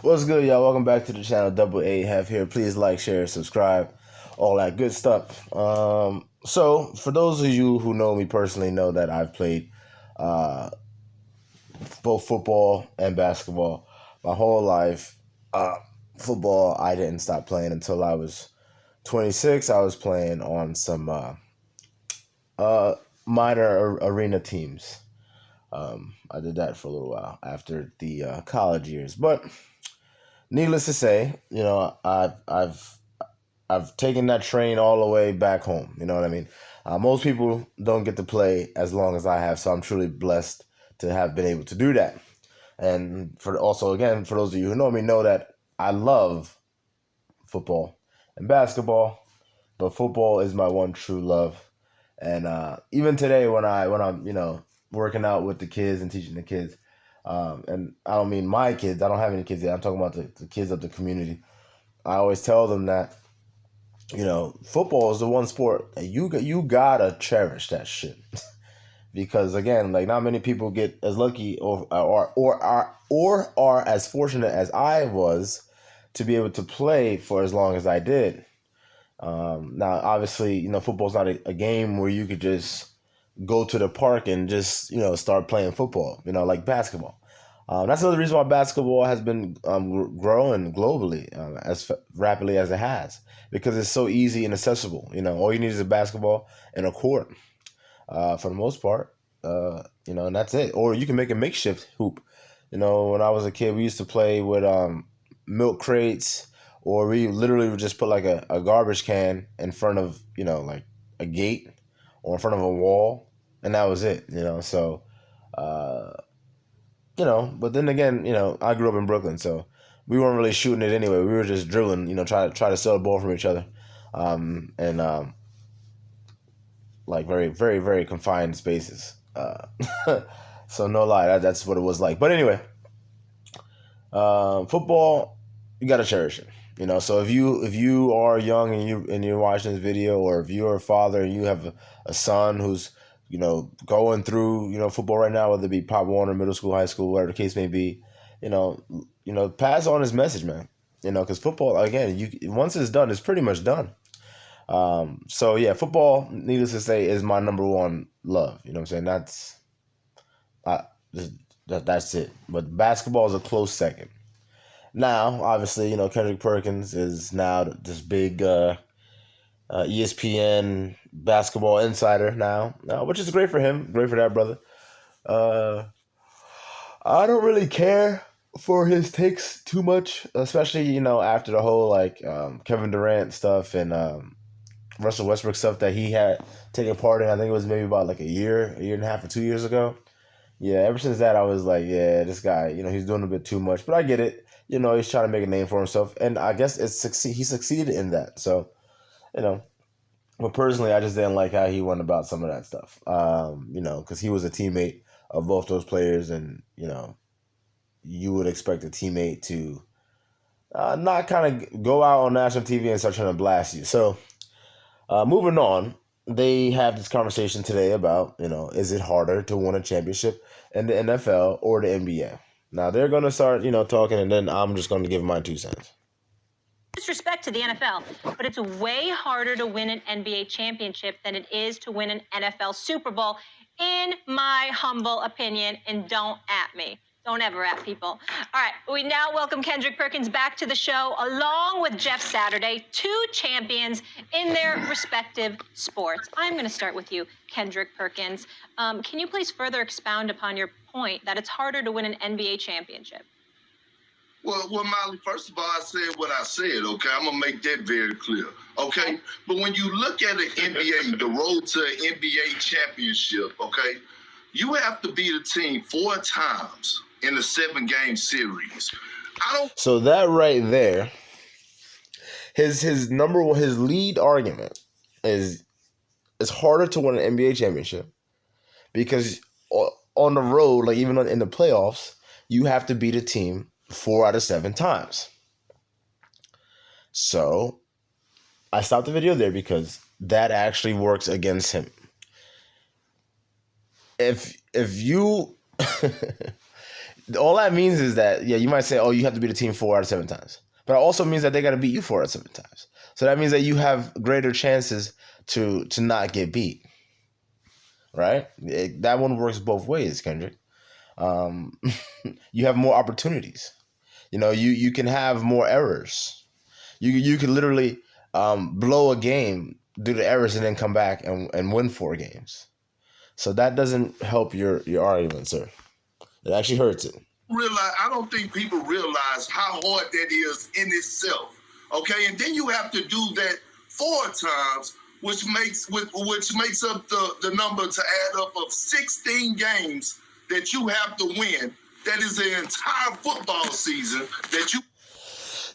What's good, y'all? Welcome back to the channel. Double A have here. Please like, share, subscribe, all that good stuff. So for those of you who know me personally, know that I've played uh, both football and basketball my whole life. Football, I didn't stop playing until I was 26. I was playing on some uh, minor arena teams. I did that for a little while after the college years, but needless to say, I've taken that train all the way back home. You know what I mean? Most people don't get to play as long as I have, so I'm truly blessed to have been able to do that. And for those of you who know me, know that I love football and basketball, but football is my one true love. And even today, when I'm working out with the kids and teaching the kids, and I don't mean my kids. I don't have any kids yet. I'm talking about the kids of the community. I always tell them that football is the one sport that you gotta cherish that shit. Because again, like, not many people get as lucky or are as fortunate as I was to be able to play for as long as I did. Now, obviously, football's not a game where you could just go to the park and just start playing football. Like basketball. That's another reason why basketball has been growing globally as rapidly as it has, because it's so easy and accessible. All you need is a basketball and a court for the most part, and that's it. Or you can make a makeshift hoop. When I was a kid, we used to play with milk crates, or we literally would just put like a garbage can in front of, like a gate or in front of a wall, and that was it, So, uh, but then again, I grew up in Brooklyn, so we weren't really shooting it anyway. We were just drilling, try to steal the ball from each other, and like very, very, very confined spaces. So no lie, that's what it was like. But anyway, football, you gotta cherish it. So if you are young and you're watching this video, or if you're a father and you have a son who's going through football right now, whether it be Pop Warner, middle school, high school, whatever the case may be, pass on his message, man. Because football, again, once it's done, it's pretty much done. So yeah, football, needless to say, is my number one love. You know what I'm saying? I, that's it. But basketball is a close second. Now, obviously, Kendrick Perkins is now this big ESPN basketball insider now, which is great for him. Great for that brother. Uh, I don't really care for his takes too much, especially, after the whole Kevin Durant stuff and Russell Westbrook stuff that he had taken part in. I think it was maybe about like a year and a half or 2 years ago. Yeah, ever since that, I was like, yeah, this guy, he's doing a bit too much. But I get it. He's trying to make a name for himself. And I guess he succeeded in that. So, but personally, I just didn't like how he went about some of that stuff. Because he was a teammate of both those players. And, you would expect a teammate to not kind of go out on national TV and start trying to blast you. So, moving on, they have this conversation today about, is it harder to win a championship in the NFL or the NBA? Now, they're going to start, talking, and then I'm just going to give my 2 cents. Disrespect to the NFL, but it's way harder to win an NBA championship than it is to win an NFL Super Bowl, in my humble opinion, and don't at me. Don't ever at people. All right, we now welcome Kendrick Perkins back to the show, along with Jeff Saturday, 2 champions in their respective sports. I'm going to start with you, Kendrick Perkins. Can you please further expound upon your point that it's harder to win an NBA championship? Well, Molly, first of all, I said what I said, okay? I'm going to make that very clear, okay? But when you look at the NBA, the road to an NBA championship, okay, you have to beat a team 4 times in a 7-game series. So that right there, his lead argument is it's harder to win an NBA championship because on the road, like even in the playoffs, you have to beat a team 4 out of 7 times. So I stopped the video there because that actually works against him. If you all that means is that, yeah, you might say, oh, you have to beat a team 4 out of 7 times. But it also means that they got to beat you 4 out of 7 times. So that means that you have greater chances to not get beat. Right? That one works both ways, Kendrick. You have more opportunities. You can have more errors. You can literally blow a game due to errors and then come back and win 4 games. So that doesn't help your argument, sir. It actually hurts it. I don't think people realize how hard that is in itself. Okay, and then you have to do that 4 times, which makes up the number to add up of 16 games that you have to win. That is the entire football season that you.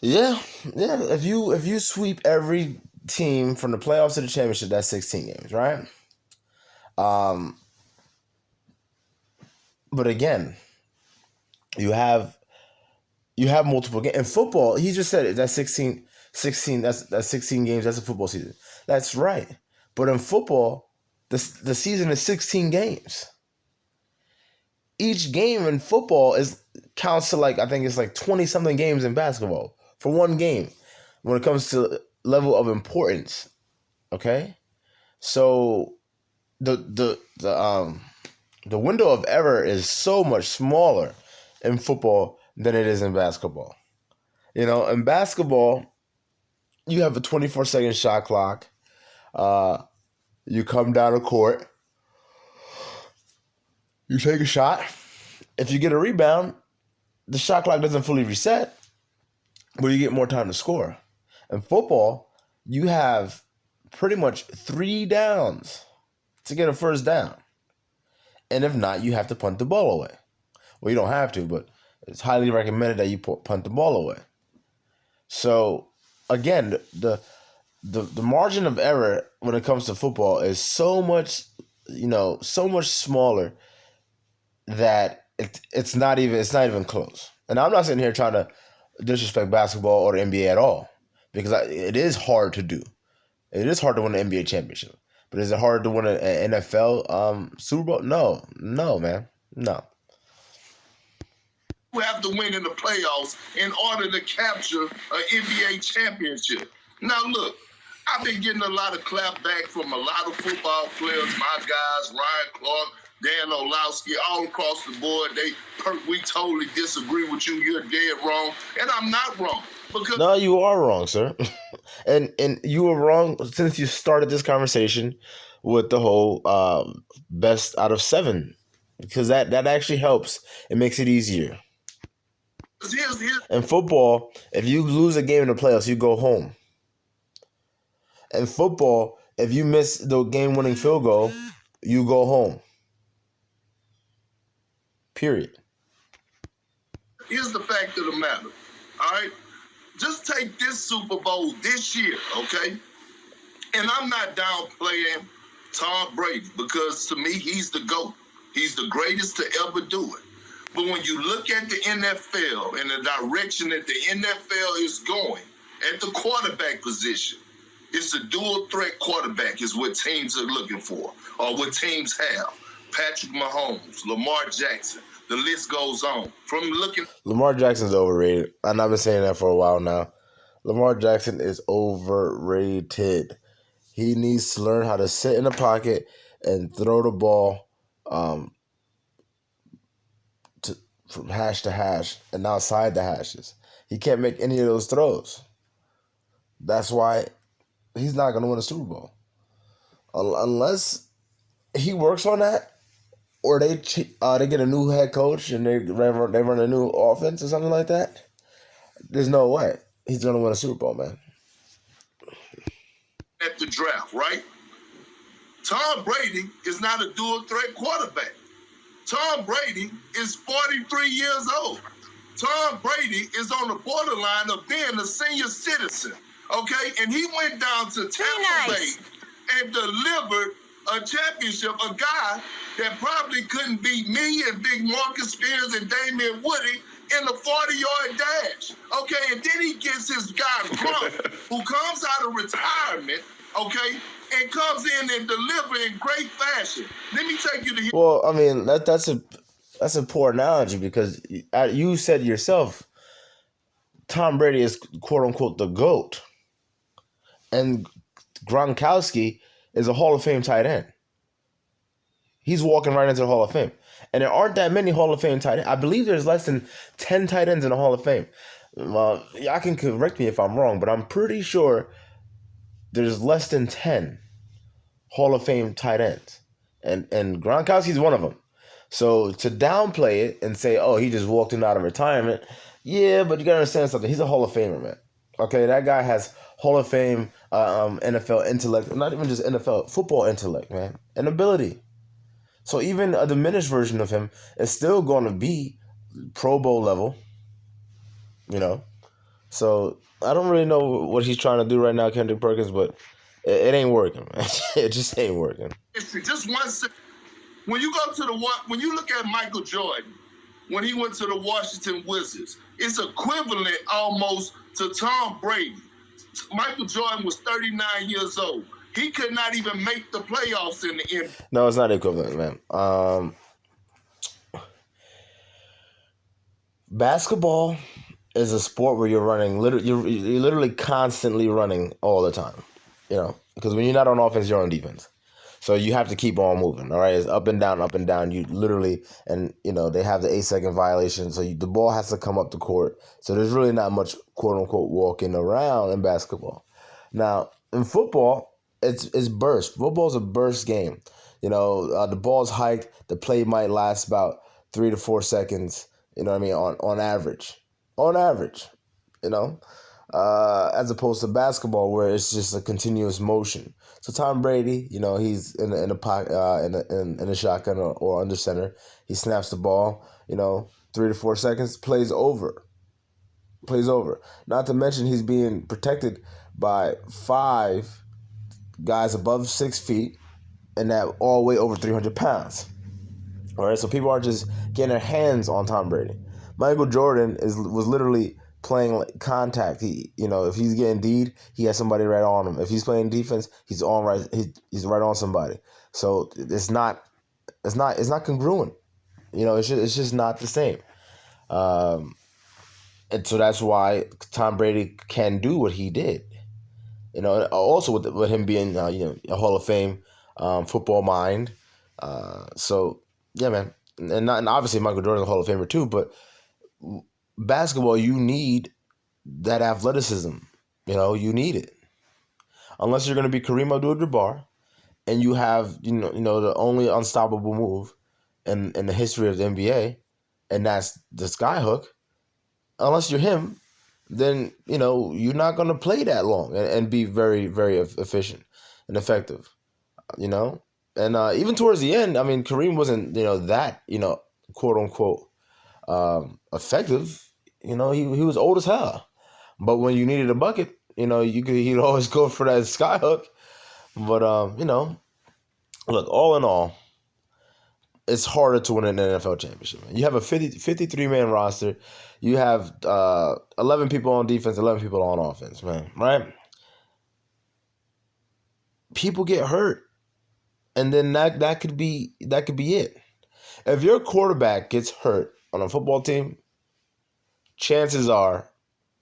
Yeah. If you sweep every team from the playoffs to the championship, that's 16 games, right? But again, you have multiple games. In football, he just said it. That's 16. That's 16 games. That's a football season. That's right. But in football, the season is 16 games. Each game in football counts to I think it's 20-something games in basketball for one game when it comes to level of importance. Okay? So the window of error is so much smaller in football than it is in basketball. In basketball, you have a 24-second shot clock. You come down the court. You take a shot. If you get a rebound, the shot clock doesn't fully reset, but you get more time to score. In football, you have pretty much 3 downs to get a first down. And if not, you have to punt the ball away. Well, you don't have to, but it's highly recommended that you punt the ball away. So, again, the margin of error when it comes to football is so much smaller that it's not even close. And I'm not sitting here trying to disrespect basketball or the NBA at all, because it is hard to do. It is hard to win an NBA championship. But is it hard to win an NFL Super Bowl? No, man. No. You have to win in the playoffs in order to capture an NBA championship. Now, look, I've been getting a lot of clap back from a lot of football players, my guys, Ryan Clark, Dan Orlovsky, all across the board. We totally disagree with you. You're dead wrong. And I'm not wrong. No, you are wrong, sir. and you were wrong since you started this conversation with the whole best out of 7. Because that actually helps. It makes it easier. In football, if you lose a game in the playoffs, you go home. In football, if you miss the game-winning field goal, you go home. Period. Here's the fact of the matter, all right? Just take this Super Bowl this year, okay? And I'm not downplaying Tom Brady because, to me, he's the GOAT. He's the greatest to ever do it. But when you look at the NFL and the direction that the NFL is going at the quarterback position, it's a dual threat quarterback is what teams are looking for, or what teams have. Patrick Mahomes, Lamar Jackson, the list goes on. Lamar Jackson's overrated, and I've been saying that for a while now. Lamar Jackson is overrated. He needs to learn how to sit in the pocket and throw the ball from hash to hash and outside the hashes. He can't make any of those throws. That's why he's not going to win a Super Bowl. Unless he works on that, or they get a new head coach and they run a new offense or something like that. There's no way he's going to win a Super Bowl, man. At the draft, right? Tom Brady is not a dual threat quarterback. Tom Brady is 43 years old. Tom Brady is on the borderline of being a senior citizen, okay? And he went down to Tampa Bay and delivered a championship, a guy that probably couldn't beat me and Big Marcus Spears and Damian Woody in the 40-yard dash, okay? And then he gets his guy, Gronk, who comes out of retirement, okay, and comes in and deliver in great fashion. Let me take you to... Well, I mean, that's That's a poor analogy because you said yourself, Tom Brady is quote unquote the GOAT, and Gronkowski is a Hall of Fame tight end. He's walking right into the Hall of Fame. And there aren't that many Hall of Fame tight ends. I believe there's less than 10 tight ends in the Hall of Fame. Y'all can correct me if I'm wrong, but I'm pretty sure there's less than 10 Hall of Fame tight ends. And Gronkowski's one of them. So to downplay it and say, oh, he just walked in out of retirement, yeah, but you got to understand something. He's a Hall of Famer, man. Okay, that guy has Hall of Fame NFL intellect, not even just NFL, football intellect, man, and ability. So even a diminished version of him is still going to be Pro Bowl level, you know. So I don't really know what he's trying to do right now, Kendrick Perkins, but it ain't working, man. It just ain't working. Just one second. When you go to when you look at Michael Jordan, when he went to the Washington Wizards, it's equivalent almost to Tom Brady. Michael Jordan was 39 years old. He could not even make the playoffs in the NBA. No, it's not equivalent, man. Basketball is a sport where you're running. You're literally constantly running all the time. You know, because when you're not on offense, you're on defense. So you have to keep on moving, all right? It's up and down, up and down. You literally, and, you know, they have the 8-second violation, so the ball has to come up the court. So there's really not much, quote-unquote, walking around in basketball. Now, in football, it's burst. Football's a burst game. You know, the ball's hiked. The play might last about 3 to 4 seconds, you know what I mean, on average. On average, you know? As opposed to basketball where it's just a continuous motion. So Tom Brady, you know, he's in a pocket, in a shotgun or under center. He snaps the ball, you know, 3 to 4 seconds, plays over. Not to mention he's being protected by 5 guys above 6 feet and that all weigh over 300 pounds. All right, so people aren't just getting their hands on Tom Brady. Michael Jordan was literally playing contact. He, you know, if he's getting D'd, he has somebody right on him. If he's playing defense, he's right on somebody. So it's not congruent. You know, it's just not the same. And so that's why Tom Brady can do what he did. You know, also with him being you know, a Hall of Fame football mind. So yeah, man, and obviously Michael Jordan's a Hall of Famer too, but basketball, you need that athleticism. You know, you need it. Unless you're going to be Kareem Abdul-Jabbar and you have, you know, the only unstoppable move in the history of the NBA, and that's the skyhook. Unless you're him, then, you know, you're not going to play that long and be very, very efficient and effective, you know? And even towards the end, I mean, Kareem wasn't, you know, that, you know, quote unquote, effective. You know, he was old as hell. But when you needed a bucket, you know, he'd always go for that skyhook. But you know, look, all in all, it's harder to win an NFL championship. You have a 53-man roster. You have 11 people on defense, 11 people on offense, man, right? People get hurt. And then that could be it. If your quarterback gets hurt on a football team, chances are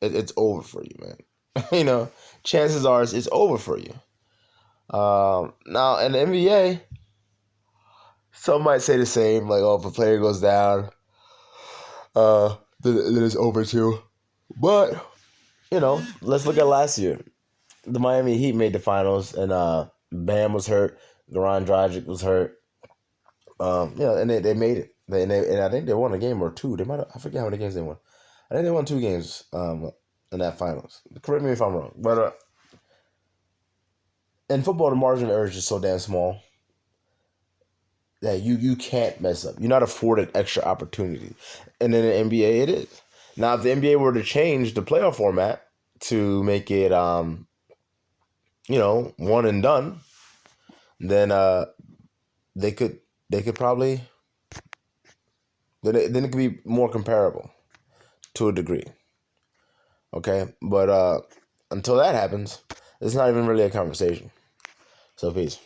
it's over for you, man. You know, chances are it's over for you. Now, in the NBA, some might say the same, like, oh, if a player goes down, then it's over too. But, you know, let's look at last year. The Miami Heat made the finals, and Bam was hurt. Goran Dragic was hurt. You know, and they made it. And I think they won a game or two. I forget how many games they won. I think they won 2 games in that finals. Correct me if I'm wrong. But in football, the margin of error is just so damn small that you can't mess up. You're not afforded extra opportunity. And in the NBA, it is. Now, if the NBA were to change the playoff format to make it, you know, one and done, then they could probably, then it could be more comparable to a degree. Okay, but until that happens, it's not even really a conversation. So peace.